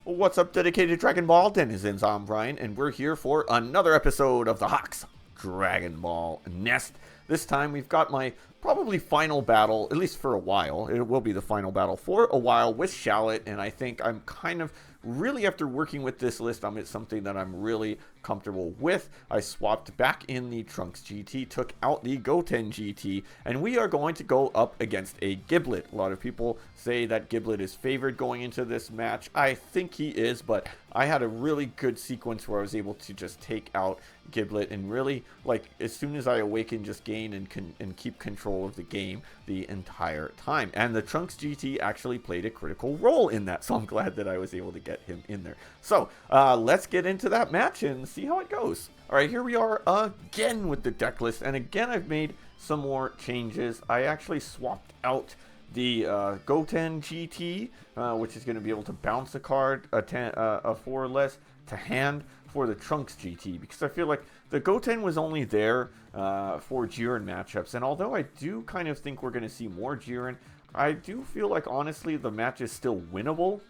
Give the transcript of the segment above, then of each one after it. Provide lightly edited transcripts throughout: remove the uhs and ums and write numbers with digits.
What's up, dedicated Dragon Ball denizens? I'm Brian, and we're here for another episode of the Hawks Dragon Ball Nest. This time we've got my probably final battle, at least for a while. It will be the final battle for a while with Shallot, and I think I'm kind of really, after working with this list, it's something that I'm really comfortable with. I swapped back in the Trunks GT, took out the Goten GT, and we are going to go up against a Giblet. A lot of people say that Giblet is favored going into this match. I think he is, but I had a really good sequence where I was able to just take out Giblet and really, like, as soon as I awaken, just gain and keep control of the game the entire time. And the Trunks GT actually played a critical role in that, so I'm glad that I was able to get him in there. So let's get into that match and see how it goes. All right, here we are again with the deck list, and again I've made some more changes. I actually swapped out the Goten GT, which is going to be able to bounce a card, a 4 or less, to hand for the Trunks GT, because I feel like the Goten was only there for Jiren matchups, and although I do kind of think we're going to see more Jiren, I do feel like honestly the match is still winnable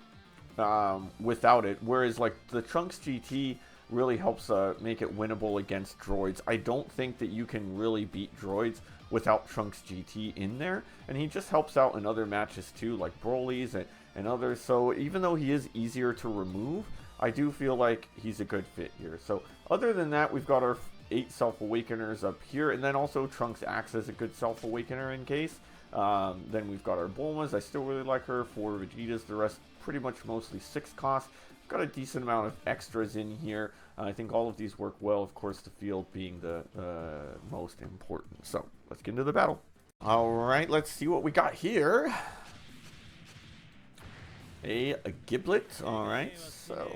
without it, whereas like the Trunks GT really helps make it winnable against droids. I don't think that you can really beat droids without Trunks GT in there, and he just helps out in other matches too, like Broly's and others. So even though he is easier to remove, I do feel like he's a good fit here. So other than that, we've got our 8 Self-Awakeners up here, and then also Trunks acts as a good Self-Awakener in case. Then we've got our Bulmas. I still really like her. 4 Vegetas, the rest pretty much mostly 6 cost. Got a decent amount of extras in here. I think all of these work well, of course, the field being the most important. So let's get into the battle. All right, let's see what we got here. A Giblet. All right, so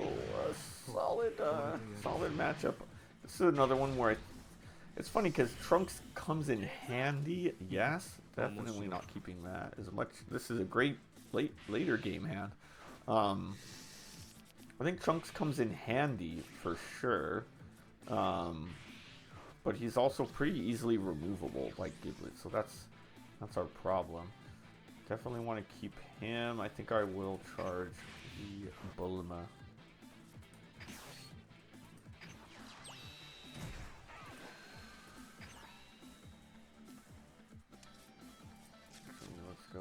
solid matchup. This is another one where it's funny because Trunks comes in handy. Yes, definitely not keeping that as much. This is a great later game hand. I think Trunks comes in handy for sure, but he's also pretty easily removable by Giblet, so that's our problem. Definitely want to keep him. I think I will charge the Bulma. Let's go.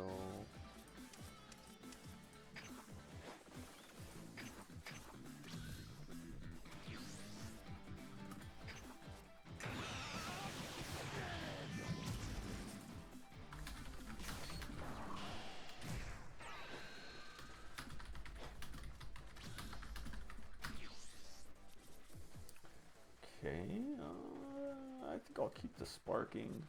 Okay, I think I'll keep the sparking.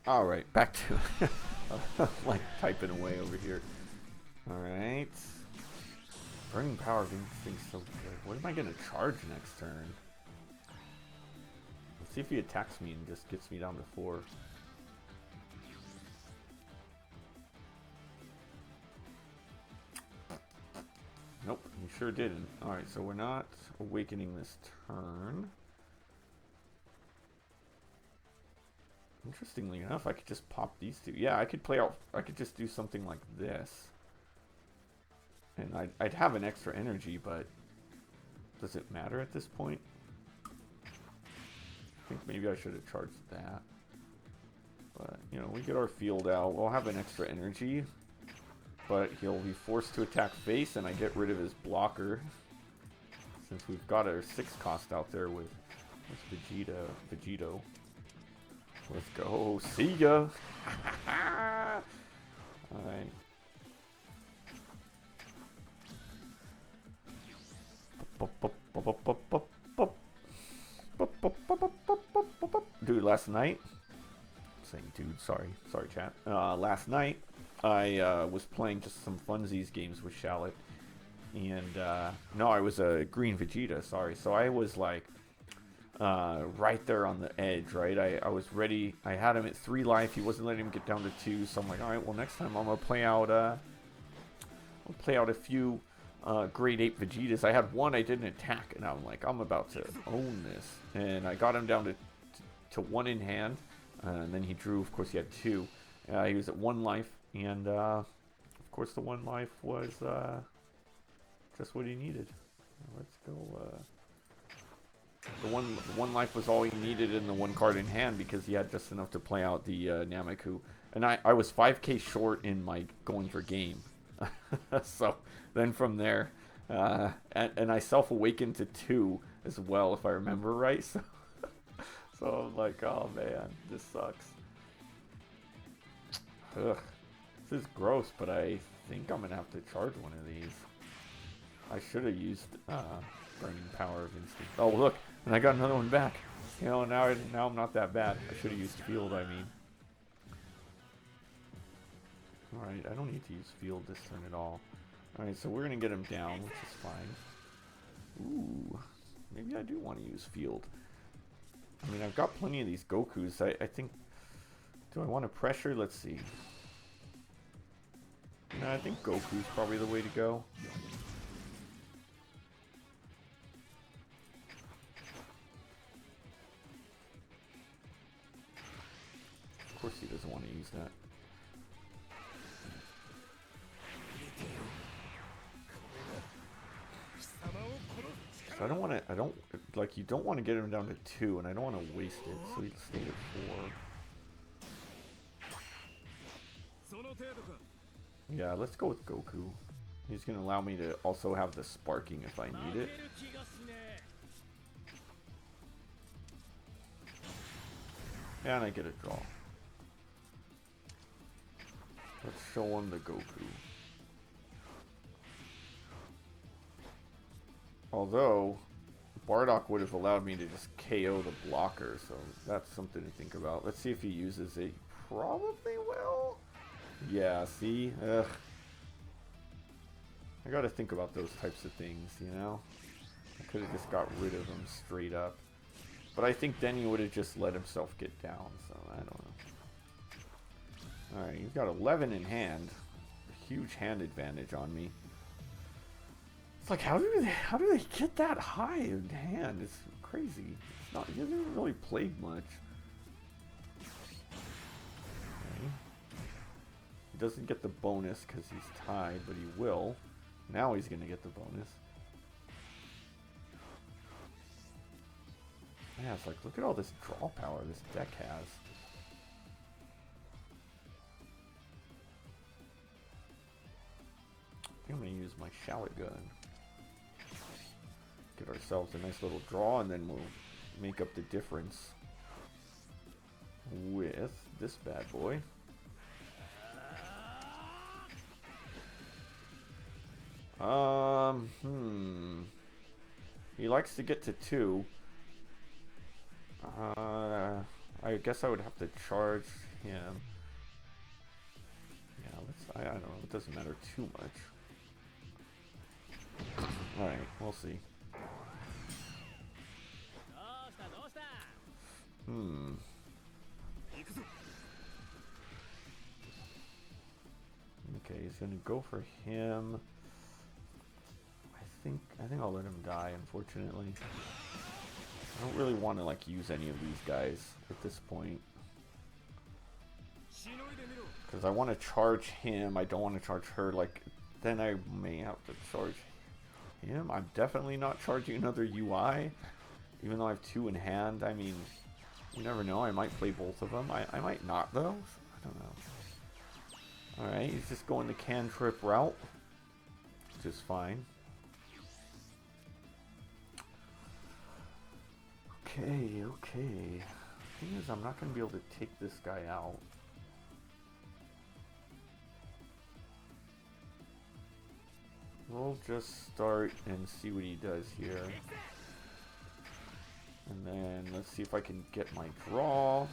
All right, back to like typing away over here. All right, burning power thing's so good. What am I gonna charge next turn? Let's see if he attacks me and just gets me down to 4. Nope, he sure didn't. All right, so we're not awakening this turn. Interestingly enough, I could just pop these two. Yeah, I could just do something like this. And I'd have an extra energy, but does it matter at this point? I think maybe I should have charged that. But, you know, we get our field out. We'll have an extra energy. But he'll be forced to attack face, and I get rid of his blocker. Since we've got our 6 cost out there with Vegito. Let's go. See ya. Alright. Dude, last night. Saying dude, sorry chat. Last night I was playing just some funsies games with Shallot. And no, I was a green Vegeta, sorry. So I was like right there on the edge, right? I was ready. I had him at 3 life. He wasn't letting him get down to 2. So I'm like, all right, well, next time I'm going to play out a few grade 8 Vegetas. I had one I didn't attack, and I'm like, I'm about to own this. And I got him down to 1 in hand. And then he drew. Of course, he had 2. He was at 1 life. And, of course, the 1 life was just what he needed. Let's go... The one life was all he needed in the 1 card in hand because he had just enough to play out the Nameku. And I was 5k short in my going for game. So then from there, and I self-awakened to 2 as well, if I remember right. So, I'm like, oh man, this sucks. Ugh. This is gross, but I think I'm going to have to charge one of these. I should have used Burning Power of Instinct. Oh, look, and I got another one back. You know, now I'm not that bad. I should have used Field, I mean. Alright, I don't need to use Field this turn at all. Alright, so we're going to get him down, which is fine. Ooh, maybe I do want to use Field. I mean, I've got plenty of these Gokus. I think... Do I want to pressure? Let's see. No, I think Goku's probably the way to go. Of course he doesn't want to use that. So I don't, like, you don't want to get him down to 2, and I don't want to waste it, so he stayed at 4. Yeah, let's go with Goku. He's going to allow me to also have the sparking if I need it. And I get a draw. Let's show him the Goku. Although, Bardock would have allowed me to just KO the blocker, so that's something to think about. Let's see if he uses it. Probably will. Yeah, see? Ugh. I gotta think about those types of things, you know? I could have just got rid of him straight up. But I think then he would have just let himself get down, so I don't know. Alright, you've got 11 in hand. A huge hand advantage on me. It's like, how do they get that high in hand? It's crazy. It's not, he hasn't really played much. Okay. He doesn't get the bonus because he's tied, but he will. Now he's going to get the bonus. Yeah, it's like, look at all this draw power this deck has. I think I'm going to use my Shallot gun. Get ourselves a nice little draw, and then we'll make up the difference with this bad boy. He likes to get to 2. I guess I would have to charge him. Yeah, I don't know. It doesn't matter too much. Alright, we'll see. Okay, he's gonna go for him. I think I'll let him die, unfortunately. I don't really want to, like, use any of these guys at this point. Because I want to charge him. I don't want to charge her. Like, then I may have to charge him. I'm definitely not charging another UI. Even though I have 2 in hand. I mean, you never know. I might play both of them. I might not, though. I don't know. Alright, he's just going the cantrip route. Which is fine. Okay. Thing is, I'm not going to be able to take this guy out. We'll just start and see what he does here. And then let's see if I can get my draw.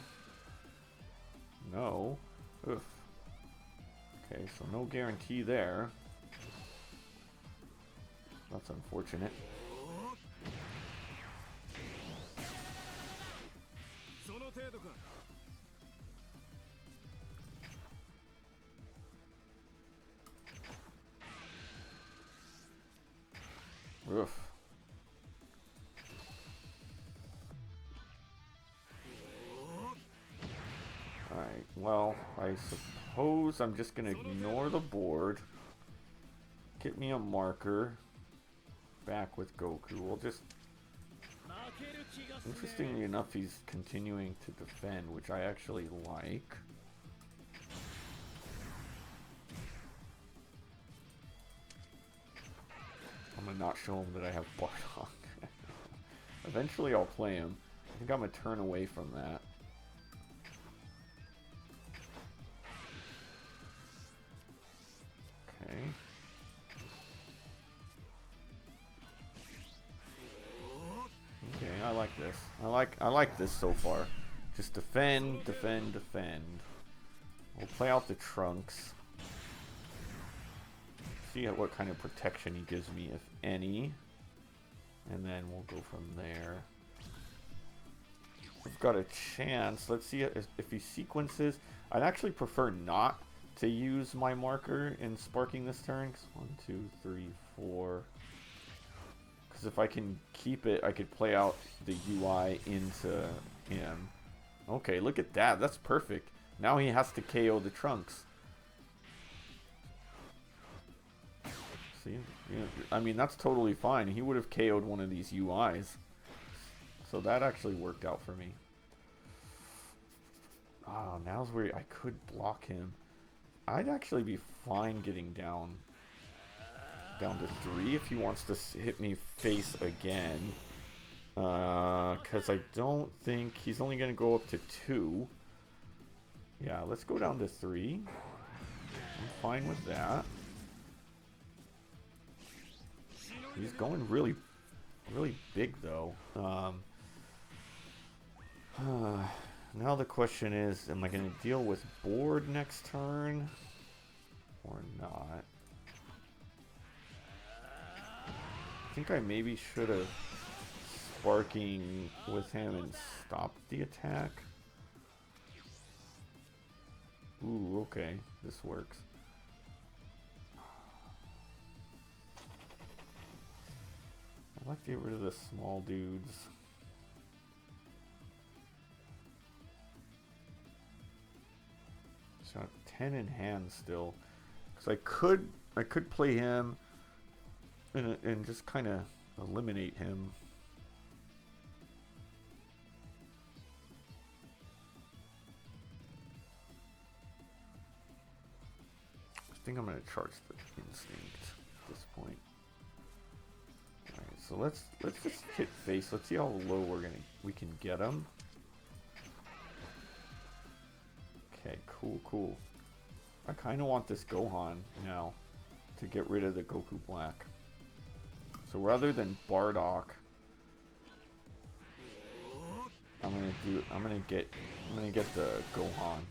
No. Oof. Okay, so no guarantee there. That's unfortunate. Oof. Alright, well, I suppose I'm just gonna ignore the board. Get me a marker. Back with Goku. We'll just... Interestingly enough, he's continuing to defend, which I actually like. I'm gonna not show him that I have Bardock. Eventually I'll play him. I think I'm a turn away from that. Okay. Okay, I like this. I like this so far. Just defend, defend, defend. We'll play out the Trunks. See what kind of protection he gives me, if any. And then we'll go from there. We've got a chance. Let's see if he sequences. I'd actually prefer not to use my marker in sparking this turn. 1, 2, 3, 4. Because if I can keep it, I could play out the UI into him. Okay, look at that. That's perfect. Now he has to KO the Trunks. See? Yeah, I mean, that's totally fine. He would have KO'd one of these UIs. So that actually worked out for me. Ah, now's where I could block him. I'd actually be fine getting down to 3 if he wants to hit me face again. Because I don't think he's only going to go up to 2. Yeah, let's go down to 3. I'm fine with that. He's going really big though. Now the question is, am I going to deal with board next turn or not? I think I maybe should have sparking with him and stopped the attack. Ooh, okay, this works. I'd like to get rid of the small dudes. So 10 in hand still, because I could play him and just kind of eliminate him. I think I'm going to charge the instinct at this point. Alright, so let's just hit face. Let's see how low we can get him. Okay, cool. I kind of want this Gohan now to get rid of the Goku Black. So rather than Bardock, I'm gonna get the Gohan,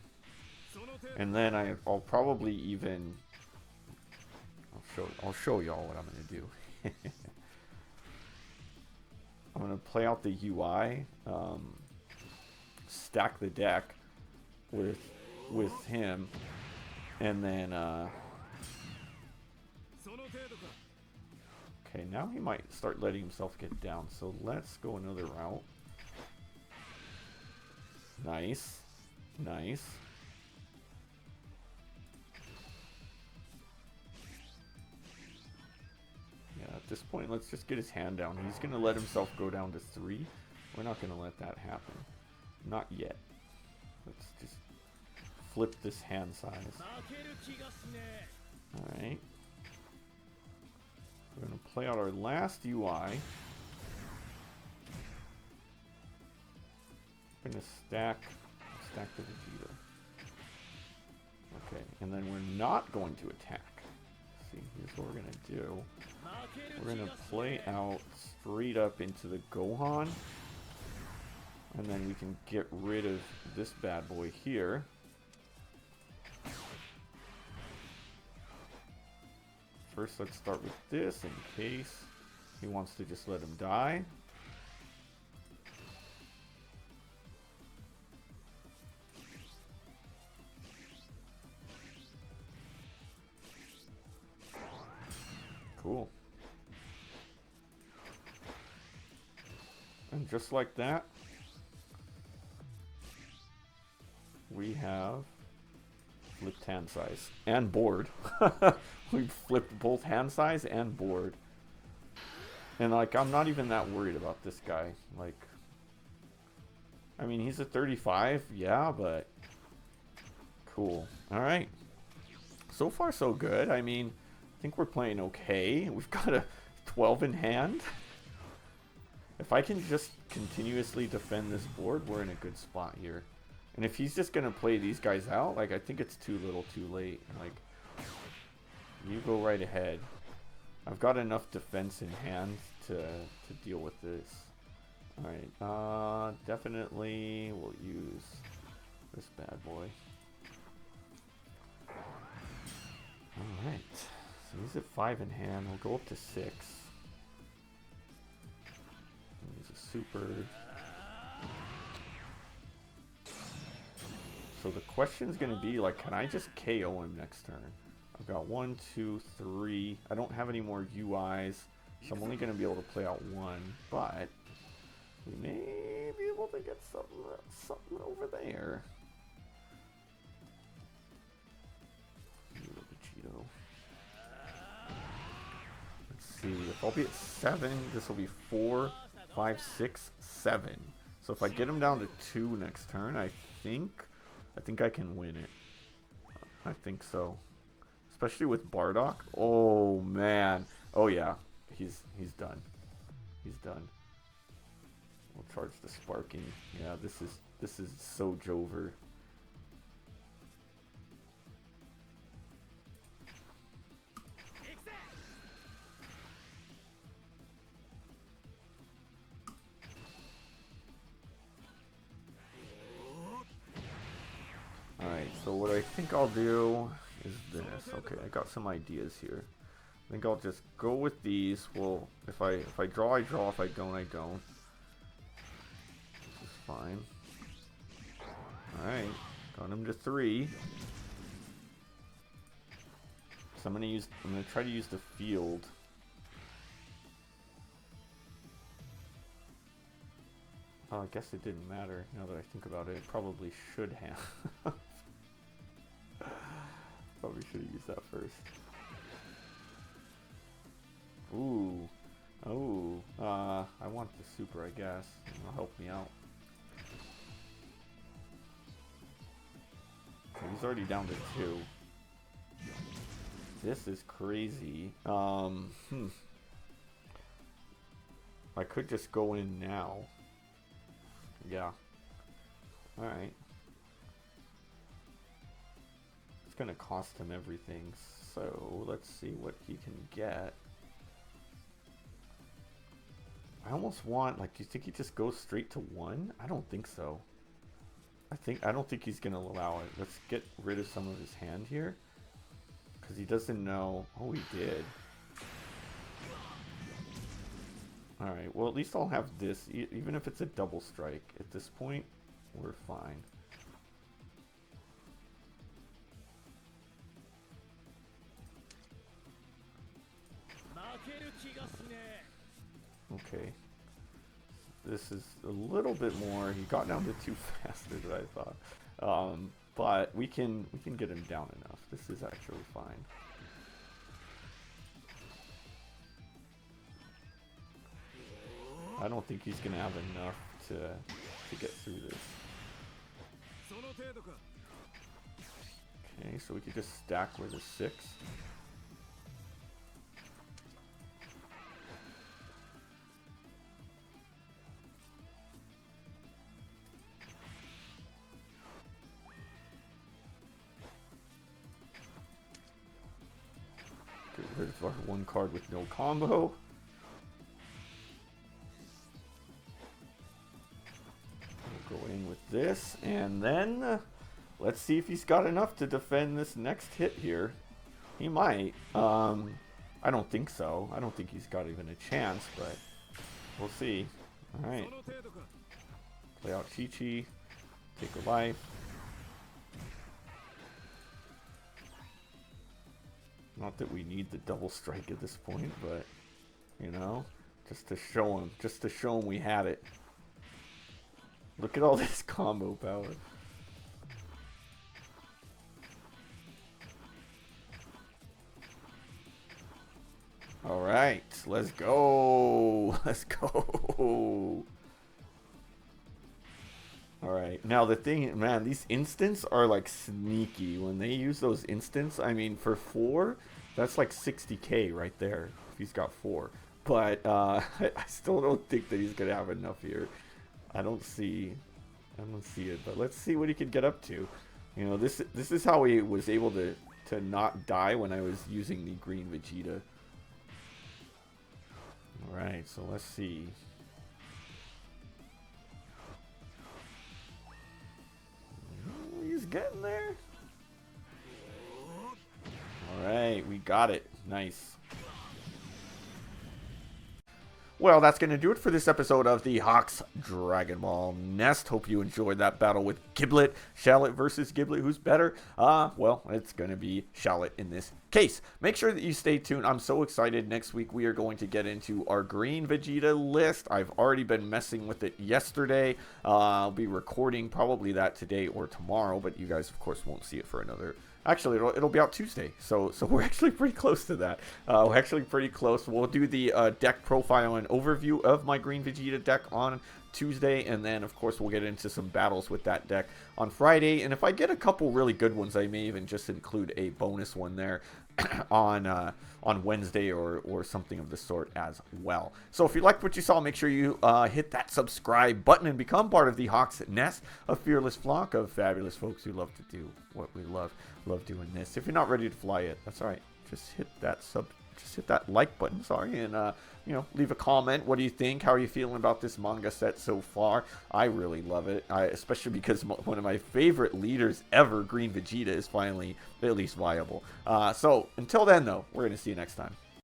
and then I'll probably even I'll show y'all what I'm gonna do. I'm gonna play out the UI, stack the deck with him, and then okay, now he might start letting himself get down, so let's go another route. Nice. Yeah, at this point, let's just get his hand down. He's gonna let himself go down to 3. We're not gonna let that happen. Not yet. Let's just flip this hand size. Alright. We're going to play out our last UI. I'm going to stack the Vegeta. Okay, and then we're not going to attack. See, here's what we're going to do. We're going to play out straight up into the Gohan. And then we can get rid of this bad boy here. First, let's start with this in case he wants to just let him die. And just like that, we have flipped hand size and board. We've flipped both hand size and board. And like, I'm not even that worried about this guy. Like, I mean, he's a 35, yeah, but cool. All right. So far, so good. I mean, I think we're playing okay. We've got a 12 in hand. If I can just continuously defend this board, we're in a good spot here. And if he's just going to play these guys out, like, I think it's too little too late. Like, you go right ahead. I've got enough defense in hand to deal with this. Alright, definitely we'll use this bad boy. Alright, so he's at 5 in hand. We'll go up to 6. Use a super. So the question's going to be, like, can I just KO him next turn? I've got 1, 2, 3. I don't have any more UIs, so I'm only going to be able to play out 1, but we may be able to get something over there. Vegito. Let's see. If I'll be at 7, this will be 4, 5, 6, 7. So if I get him down to 2 next turn, I think I can win it. I think so. Especially with Bardock. Oh man. Oh yeah. He's done. He's done. We'll charge the sparking. Yeah, this is so Jover. Alright, so what I think I'll do is this. Okay, I got some ideas here. I think I'll just go with these. Well, if I draw, I draw. If I don't, I don't. This is fine. Alright, got him to 3. So I'm gonna try to use the field. Oh, I guess it didn't matter now that I think about it. It probably should have. Probably should have used that first. Ooh. Oh. I want the super, I guess. It'll help me out. So he's already down to 2. This is crazy. I could just go in now. Yeah. Alright. It's gonna cost him everything, so let's see what he can get. I almost want, like, you think he just goes straight to 1? I don't think so. I don't think he's gonna allow it. Let's get rid of some of his hand here. Because he doesn't know. Oh, he did. Alright, well at least I'll have this. Even if it's a double strike, at this point, we're fine. Okay. This is a little bit more. He got down to 2 faster than I thought. But we can get him down enough. This is actually fine. I don't think he's gonna have enough to get through this. Okay, so we could just stack with a 6. Get rid of our 1 card with no combo. We'll go in with this, and then let's see if he's got enough to defend this next hit here. He might. I don't think so. I don't think he's got even a chance, but we'll see. Alright. Play out Chi-Chi. Take a life. Not that we need the double strike at this point, but, you know, just to show him we had it. Look at all this combo power. Alright, let's go. Let's go. Alright, now the thing, man, these instants are like sneaky. When they use those instants, I mean, for 4, that's like 60k right there, if he's got 4. But I still don't think that he's going to have enough here. I don't see it, but let's see what he could get up to. You know, this is how he was able to not die when I was using the green Vegeta. Alright, so let's see. He's getting there. Alright, we got it. Nice. Well, that's going to do it for this episode of the Hawks Dragon Ball Nest. Hope you enjoyed that battle with Giblet. Shallot versus Giblet. Who's better? Well, it's going to be Shallot in this case. Make sure that you stay tuned. I'm so excited. Next week, we are going to get into our green Vegeta list. I've already been messing with it yesterday. I'll be recording probably that today or tomorrow, but you guys, of course, won't see it for another... Actually, it'll be out Tuesday, so we're actually pretty close to that. We're actually pretty close. We'll do the deck profile and overview of my green Vegeta deck on Tuesday, and then, of course, we'll get into some battles with that deck on Friday. And if I get a couple really good ones, I may even just include a bonus one there on Wednesday or something of the sort as well. So if you liked what you saw, make sure you hit that subscribe button and become part of the Hawks Nest, a fearless flock of fabulous folks who love to do what we love doing this. If you're not ready to fly it, that's all right. Just hit that like button, sorry, and you know, leave a comment. What do you think? How are you feeling about this manga set so far? I really love it, especially because one of my favorite leaders ever, Green Vegeta, is finally at least viable. So until then, though, we're going to see you next time.